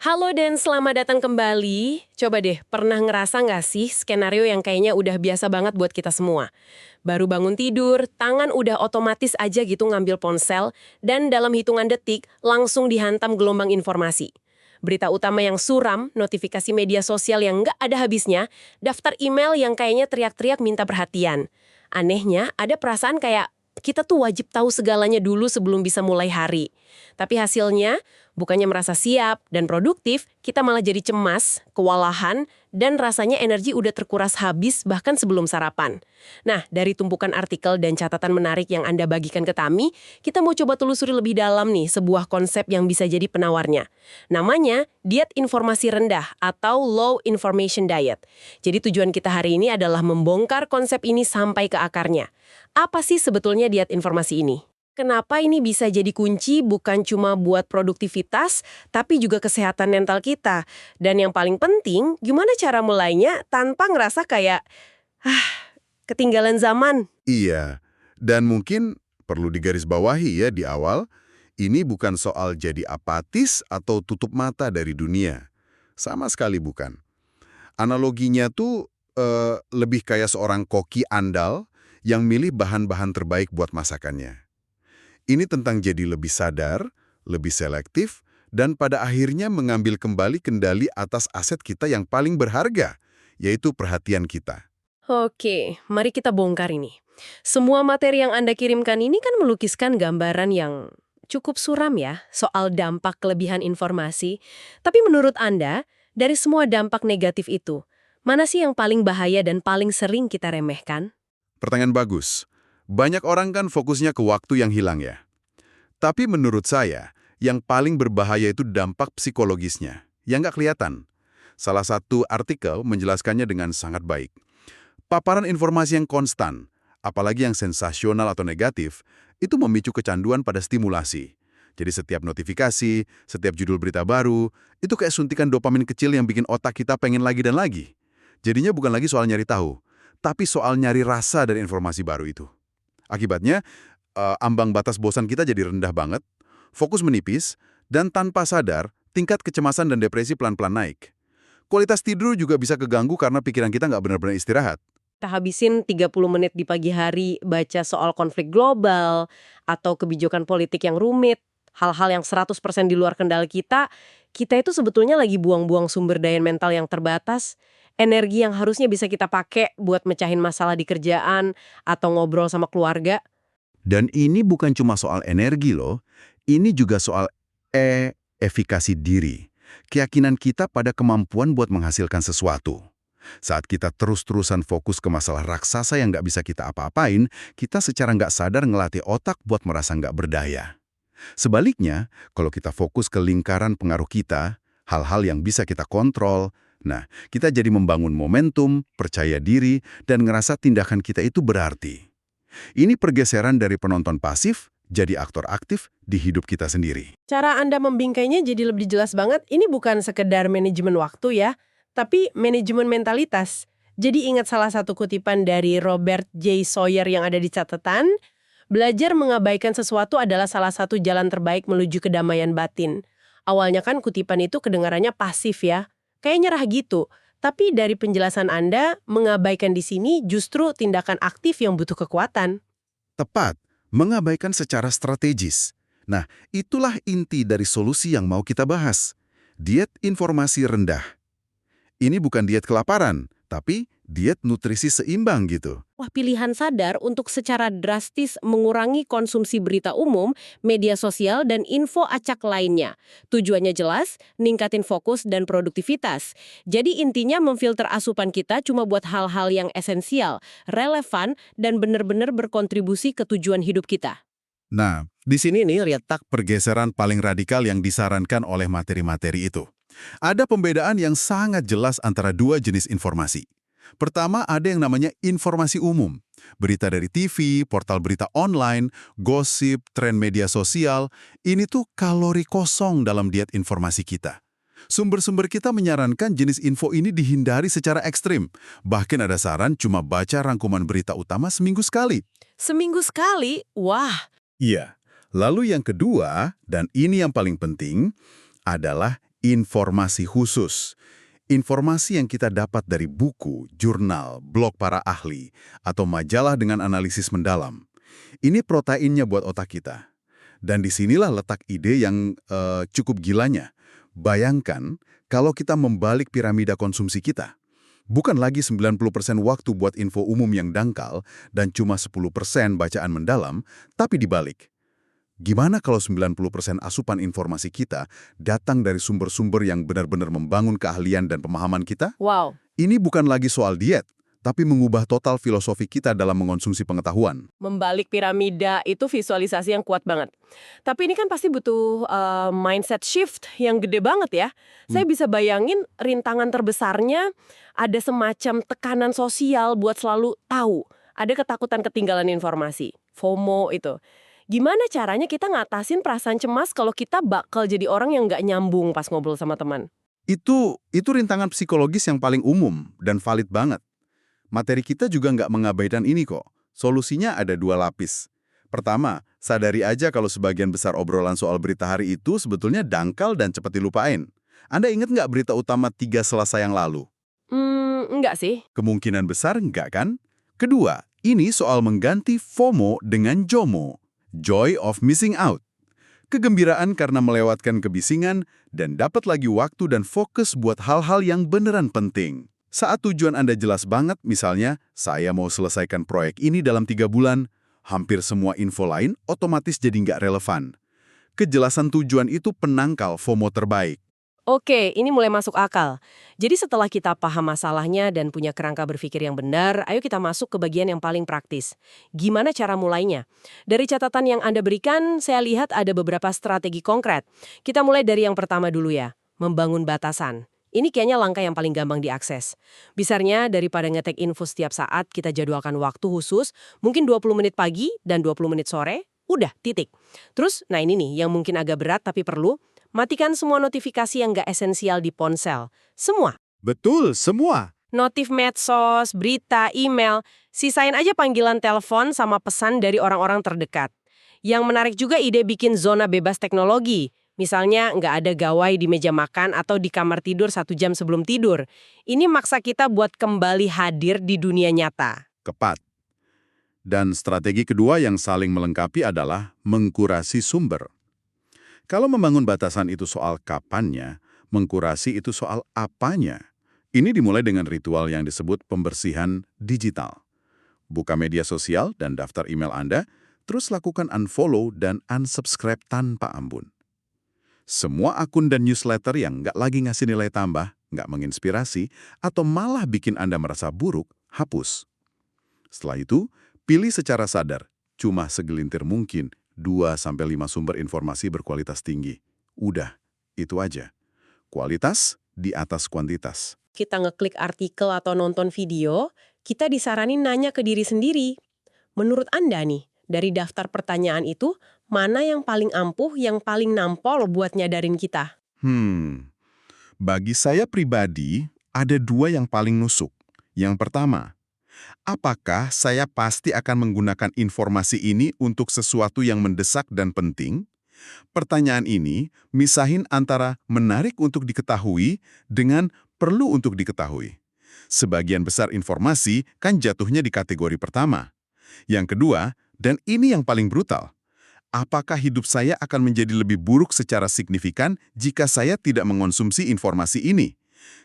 Halo dan selamat datang kembali. Coba deh, pernah ngerasa nggak sih skenario yang kayaknya udah biasa banget buat kita semua? Baru bangun tidur, tangan udah otomatis aja gitu ngambil ponsel, dan dalam hitungan detik langsung dihantam gelombang informasi. Berita utama yang suram, notifikasi media sosial yang nggak ada habisnya, daftar email yang kayaknya teriak-teriak minta perhatian. Anehnya, ada perasaan kayak kita tuh wajib tahu segalanya dulu sebelum bisa mulai hari. Tapi hasilnya, bukannya merasa siap dan produktif, kita malah jadi cemas, kewalahan, dan rasanya energi udah terkuras habis bahkan sebelum sarapan. Nah, dari tumpukan artikel dan catatan menarik yang Anda bagikan ke kami, kita mau coba telusuri lebih dalam nih sebuah konsep yang bisa jadi penawarnya. Namanya, diet informasi rendah atau low information diet. Jadi tujuan kita hari ini adalah membongkar konsep ini sampai ke akarnya. Apa sih sebetulnya diet informasi ini? Kenapa ini bisa jadi kunci bukan cuma buat produktivitas, tapi juga kesehatan mental kita? Dan yang paling penting, gimana cara mulainya tanpa ngerasa kayak, ah, ketinggalan zaman? Iya, dan mungkin perlu digarisbawahi ya di awal, ini bukan soal jadi apatis atau tutup mata dari dunia. Sama sekali bukan. Analoginya tuh lebih kayak seorang koki andal yang milih bahan-bahan terbaik buat masakannya. Ini tentang jadi lebih sadar, lebih selektif, dan pada akhirnya mengambil kembali kendali atas aset kita yang paling berharga, yaitu perhatian kita. Oke, mari kita bongkar ini. Semua materi yang Anda kirimkan ini kan melukiskan gambaran yang cukup suram ya, soal dampak kelebihan informasi. Tapi menurut Anda, dari semua dampak negatif itu, mana sih yang paling bahaya dan paling sering kita remehkan? Pertanyaan bagus. Banyak orang kan fokusnya ke waktu yang hilang ya. Tapi menurut saya, yang paling berbahaya itu dampak psikologisnya, yang nggak kelihatan. Salah satu artikel menjelaskannya dengan sangat baik. Paparan informasi yang konstan, apalagi yang sensasional atau negatif, itu memicu kecanduan pada stimulasi. Jadi setiap notifikasi, setiap judul berita baru, itu kayak suntikan dopamin kecil yang bikin otak kita pengen lagi dan lagi. Jadinya bukan lagi soal nyari tahu, tapi soal nyari rasa dari informasi baru itu. Akibatnya, ambang batas bosan kita jadi rendah banget, fokus menipis, dan tanpa sadar, tingkat kecemasan dan depresi pelan-pelan naik. Kualitas tidur juga bisa keganggu karena pikiran kita nggak benar-benar istirahat. Kita habisin 30 menit di pagi hari baca soal konflik global atau kebijakan politik yang rumit, hal-hal yang 100% di luar kendali kita itu sebetulnya lagi buang-buang sumber daya mental yang terbatas, energi yang harusnya bisa kita pakai buat mecahin masalah di kerjaan atau ngobrol sama keluarga. Dan ini bukan cuma soal energi loh, ini juga soal efikasi diri. Keyakinan kita pada kemampuan buat menghasilkan sesuatu. Saat kita terus-terusan fokus ke masalah raksasa yang nggak bisa kita apa-apain, kita secara nggak sadar ngelatih otak buat merasa nggak berdaya. Sebaliknya, kalau kita fokus ke lingkaran pengaruh kita, hal-hal yang bisa kita kontrol, nah, kita jadi membangun momentum, percaya diri, dan ngerasa tindakan kita itu berarti. Ini pergeseran dari penonton pasif jadi aktor aktif di hidup kita sendiri. Cara Anda membingkainya jadi lebih jelas banget, ini bukan sekedar manajemen waktu ya, tapi manajemen mentalitas. Jadi ingat salah satu kutipan dari Robert J. Sawyer yang ada di catatan, belajar mengabaikan sesuatu adalah salah satu jalan terbaik menuju kedamaian batin. Awalnya kan kutipan itu kedengarannya pasif ya, kayak nyerah gitu. Tapi dari penjelasan Anda, mengabaikan di sini justru tindakan aktif yang butuh kekuatan. Tepat, mengabaikan secara strategis. Nah, itulah inti dari solusi yang mau kita bahas. Diet informasi rendah. Ini bukan diet kelaparan, tapi diet nutrisi seimbang gitu. Wah, pilihan sadar untuk secara drastis mengurangi konsumsi berita umum, media sosial, dan info acak lainnya. Tujuannya jelas, ningkatin fokus dan produktivitas. Jadi intinya memfilter asupan kita cuma buat hal-hal yang esensial, relevan, dan benar-benar berkontribusi ke tujuan hidup kita. Nah, di sini nih letak pergeseran paling radikal yang disarankan oleh materi-materi itu. Ada pembedaan yang sangat jelas antara dua jenis informasi. Pertama, ada yang namanya informasi umum. Berita dari TV, portal berita online, gosip, tren media sosial, ini tuh kalori kosong dalam diet informasi kita. Sumber-sumber kita menyarankan jenis info ini dihindari secara ekstrim. Bahkan ada saran cuma baca rangkuman berita utama seminggu sekali. Seminggu sekali? Wah, Iya. Lalu yang kedua, dan ini yang paling penting, adalah Informasi khusus. Informasi yang kita dapat dari buku, jurnal, blog para ahli, atau majalah dengan analisis mendalam. Ini proteinnya buat otak kita. Dan disinilah letak ide yang cukup gilanya. Bayangkan kalau kita membalik piramida konsumsi kita. Bukan lagi 90% waktu buat info umum yang dangkal dan cuma 10% bacaan mendalam, tapi dibalik. Gimana kalau 90% asupan informasi kita datang dari sumber-sumber yang benar-benar membangun keahlian dan pemahaman kita? Wow. Ini bukan lagi soal diet, tapi mengubah total filosofi kita dalam mengonsumsi pengetahuan. Membalik piramida itu visualisasi yang kuat banget. Tapi ini kan pasti butuh mindset shift yang gede banget ya. Saya bisa bayangin rintangan terbesarnya ada semacam tekanan sosial buat selalu tahu. Ada ketakutan ketinggalan informasi. FOMO itu. Gimana caranya kita ngatasin perasaan cemas kalau kita bakal jadi orang yang nggak nyambung pas ngobrol sama teman? Itu rintangan psikologis yang paling umum dan valid banget. Materi kita juga nggak mengabaikan ini kok. Solusinya ada 2 lapis. Pertama, sadari aja kalau sebagian besar obrolan soal berita hari itu sebetulnya dangkal dan cepat dilupain. Anda ingat nggak berita utama 3 Selasa yang lalu? Enggak sih. Kemungkinan besar nggak kan? Kedua, ini soal mengganti FOMO dengan JOMO. Joy of Missing Out. Kegembiraan karena melewatkan kebisingan dan dapat lagi waktu dan fokus buat hal-hal yang beneran penting. Saat tujuan Anda jelas banget, misalnya, saya mau selesaikan proyek ini dalam 3 bulan, hampir semua info lain otomatis jadi nggak relevan. Kejelasan tujuan itu penangkal FOMO terbaik. Oke, ini mulai masuk akal. Jadi setelah kita paham masalahnya dan punya kerangka berpikir yang benar, ayo kita masuk ke bagian yang paling praktis. Gimana cara mulainya? Dari catatan yang Anda berikan, saya lihat ada beberapa strategi konkret. Kita mulai dari yang pertama dulu ya, membangun batasan. Ini kayaknya langkah yang paling gampang diakses. Bisanya daripada ngetek info setiap saat, kita jadwalkan waktu khusus, mungkin 20 menit pagi dan 20 menit sore, udah, titik. Terus, nah ini nih yang mungkin agak berat tapi perlu, matikan semua notifikasi yang nggak esensial di ponsel. Semua. Betul, semua. Notif medsos, berita, email, sisain aja panggilan telepon sama pesan dari orang-orang terdekat. Yang menarik juga ide bikin zona bebas teknologi. Misalnya nggak ada gawai di meja makan atau di kamar tidur 1 jam sebelum tidur. Ini maksa kita buat kembali hadir di dunia nyata. Tepat. Dan strategi kedua yang saling melengkapi adalah mengkurasi sumber. Kalau membangun batasan itu soal kapannya, mengkurasi itu soal apanya. Ini dimulai dengan ritual yang disebut pembersihan digital. Buka media sosial dan daftar email Anda, terus lakukan unfollow dan unsubscribe tanpa ampun. Semua akun dan newsletter yang nggak lagi ngasih nilai tambah, nggak menginspirasi, atau malah bikin Anda merasa buruk, hapus. Setelah itu, pilih secara sadar, cuma segelintir mungkin, 2-5 sumber informasi berkualitas tinggi. Udah, itu aja. Kualitas di atas kuantitas. Kita ngeklik artikel atau nonton video, kita disaranin nanya ke diri sendiri. Menurut Anda nih, dari daftar pertanyaan itu, mana yang paling ampuh, yang paling nampol buat nyadarin kita? Bagi saya pribadi, ada 2 yang paling nusuk. Yang pertama, apakah saya pasti akan menggunakan informasi ini untuk sesuatu yang mendesak dan penting? Pertanyaan ini misahin antara menarik untuk diketahui dengan perlu untuk diketahui. Sebagian besar informasi kan jatuhnya di kategori pertama. Yang kedua, dan ini yang paling brutal, apakah hidup saya akan menjadi lebih buruk secara signifikan jika saya tidak mengonsumsi informasi ini?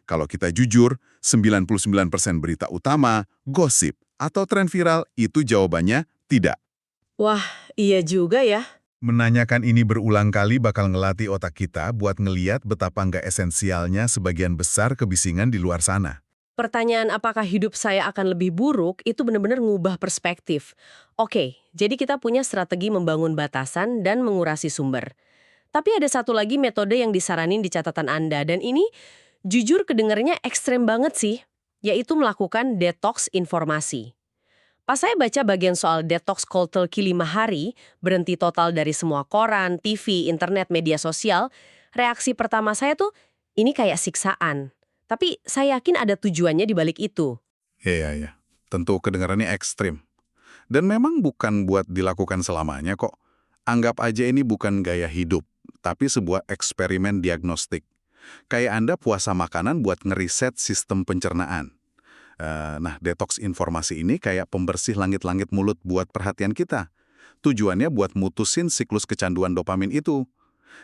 Kalau kita jujur, 99% berita utama, gosip, atau tren viral itu jawabannya tidak. Wah, iya juga ya. Menanyakan ini berulang kali bakal ngelatih otak kita buat ngeliat betapa nggak esensialnya sebagian besar kebisingan di luar sana. Pertanyaan apakah hidup saya akan lebih buruk itu benar-benar ngubah perspektif. Oke, jadi kita punya strategi membangun batasan dan mengurasi sumber. Tapi ada satu lagi metode yang disaranin di catatan Anda, dan ini jujur kedengarannya ekstrem banget sih, yaitu melakukan detox informasi. Pas saya baca bagian soal detox cold turkey 5 hari, berhenti total dari semua koran, TV, internet, media sosial, reaksi pertama saya tuh, ini kayak siksaan. Tapi saya yakin ada tujuannya di balik itu. Iya. Tentu kedengarannya ekstrim. Dan memang bukan buat dilakukan selamanya kok. Anggap aja ini bukan gaya hidup, tapi sebuah eksperimen diagnostik. Kayak Anda puasa makanan buat ngeriset sistem pencernaan. Nah, detoks informasi ini kayak pembersih langit-langit mulut buat perhatian kita. Tujuannya buat mutusin siklus kecanduan dopamin itu.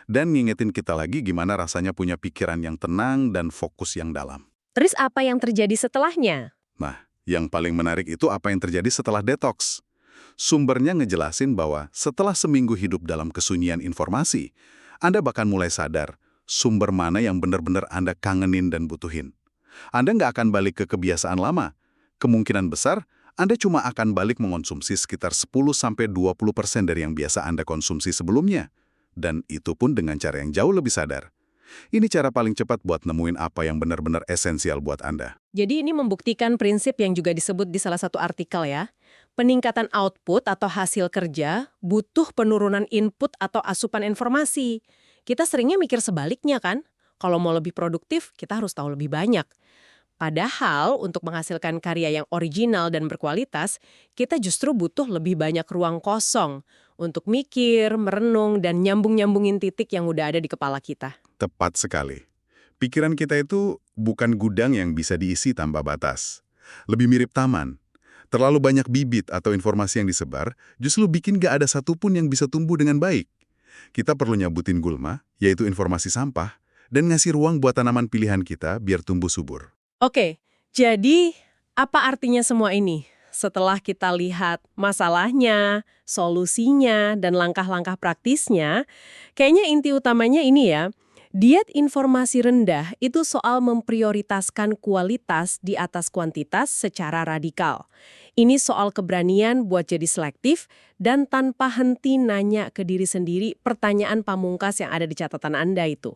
Dan ngingetin kita lagi gimana rasanya punya pikiran yang tenang dan fokus yang dalam. Terus apa yang terjadi setelahnya? Nah, yang paling menarik itu apa yang terjadi setelah detoks. Sumbernya ngejelasin bahwa setelah seminggu hidup dalam kesunyian informasi, Anda bahkan mulai sadar sumber mana yang benar-benar Anda kangenin dan butuhin. Anda nggak akan balik ke kebiasaan lama. Kemungkinan besar, Anda cuma akan balik mengonsumsi sekitar 10-20% dari yang biasa Anda konsumsi sebelumnya. Dan itu pun dengan cara yang jauh lebih sadar. Ini cara paling cepat buat nemuin apa yang benar-benar esensial buat Anda. Jadi ini membuktikan prinsip yang juga disebut di salah satu artikel ya. Peningkatan output atau hasil kerja butuh penurunan input atau asupan informasi. Kita seringnya mikir sebaliknya kan? Kalau mau lebih produktif, kita harus tahu lebih banyak. Padahal untuk menghasilkan karya yang original dan berkualitas, kita justru butuh lebih banyak ruang kosong untuk mikir, merenung, dan nyambung-nyambungin titik yang udah ada di kepala kita. Tepat sekali. Pikiran kita itu bukan gudang yang bisa diisi tanpa batas. Lebih mirip taman. Terlalu banyak bibit atau informasi yang disebar, justru bikin gak ada satupun yang bisa tumbuh dengan baik. Kita perlu nyabutin gulma, yaitu informasi sampah, dan ngasih ruang buat tanaman pilihan kita biar tumbuh subur. Oke, jadi apa artinya semua ini? Setelah kita lihat masalahnya, solusinya, dan langkah-langkah praktisnya, kayaknya inti utamanya ini ya, diet informasi rendah itu soal memprioritaskan kualitas di atas kuantitas secara radikal. Ini soal keberanian buat jadi selektif dan tanpa henti nanya ke diri sendiri pertanyaan pamungkas yang ada di catatan Anda itu.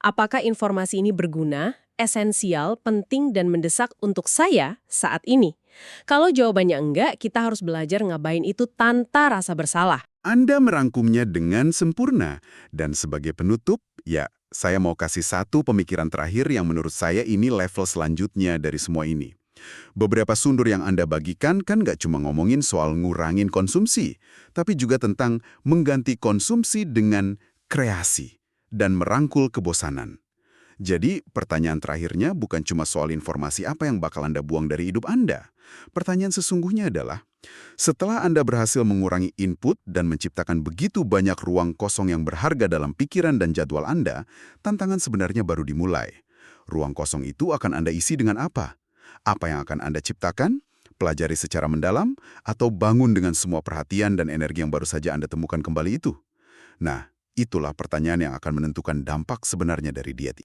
Apakah informasi ini berguna, esensial, penting, dan mendesak untuk saya saat ini? Kalau jawabannya enggak, kita harus belajar ngabain itu tanpa rasa bersalah. Anda merangkumnya dengan sempurna. Dan sebagai penutup, ya, saya mau kasih satu pemikiran terakhir yang menurut saya ini level selanjutnya dari semua ini. Beberapa sumber yang Anda bagikan kan nggak cuma ngomongin soal ngurangin konsumsi, tapi juga tentang mengganti konsumsi dengan kreasi dan merangkul kebosanan. Jadi, pertanyaan terakhirnya bukan cuma soal informasi apa yang bakal Anda buang dari hidup Anda. Pertanyaan sesungguhnya adalah, setelah Anda berhasil mengurangi input dan menciptakan begitu banyak ruang kosong yang berharga dalam pikiran dan jadwal Anda, tantangan sebenarnya baru dimulai. Ruang kosong itu akan Anda isi dengan apa? Apa yang akan Anda ciptakan? Pelajari secara mendalam? Atau bangun dengan semua perhatian dan energi yang baru saja Anda temukan kembali itu? Nah, itulah pertanyaan yang akan menentukan dampak sebenarnya dari diet.